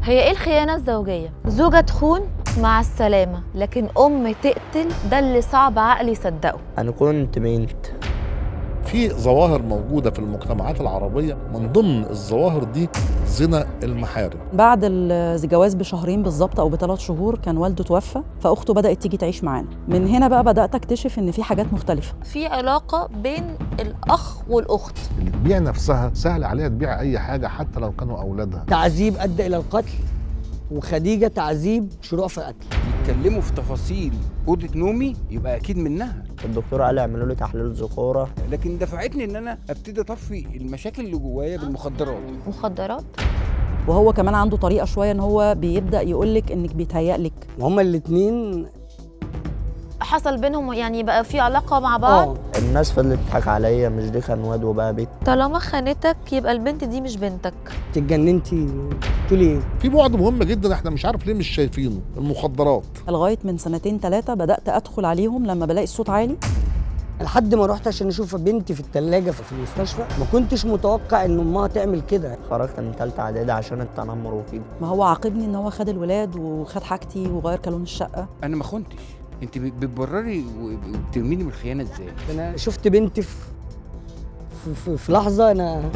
هي ايه الخيانة الزوجية؟ زوجة تخون مع السلامة، لكن أم تقتل ده اللي صعب عقلي يصدقه. أنا كنت بنت. في ظواهر موجودة في المجتمعات العربية، من ضمن الظواهر دي زنا المحارم. بعد الجواز بشهرين بالظبط او ب3 شهور كان والده توفى، فاخته بدات تيجي تعيش معانا. من هنا بقى بدات اكتشف ان في حاجات مختلفه. في علاقة بين الأخ والأخت. اللي تبيع نفسها سهل عليها تبيع أي حاجة حتى لو كانوا أولادها. تعذيب أدى إلى القتل، وخديجة تعذيب شروع في قتل. يتكلموا في تفاصيل أوضة نومي يبقى أكيد منها. الدكتور قال يعملوا لي تحليل ذكورة، لكن دفعتني إن أنا أبتدي أطفي المشاكل اللي جوايا بالمخدرات. مخدرات؟ وهو كمان عنده طريقه شويه ان هو بيبدا يقولك انك بيتهيألك. وهما الاتنين حصل بينهم يعني بقى في علاقة مع بعض؟ الناس فضلت تضحك عليا، مش دي كان واد وبقى بيت. طالما خانتك يبقى البنت دي مش بنتك. اتجننتي تقولي ايه؟ في بعد مهم جدا احنا مش عارف ليه مش شايفينه، المخدرات. لغايه من 2 3 بدات ادخل عليهم لما بلاقي الصوت عالي. لحد ما رحت عشان اشوف بنتي في الثلاجه في المستشفى، ما كنتش متوقع ان امها تعمل كده. خرجت من تالتة إعدادي عشان التنمر وكده. ما هو عاقبني ان هو خد الولاد وخد حاجتي وغير كالون الشقه. أنا ما خنتش. أنت بتبرري وبترميني بالخيانة إزاي؟ انا شفت بنتي في لحظه انا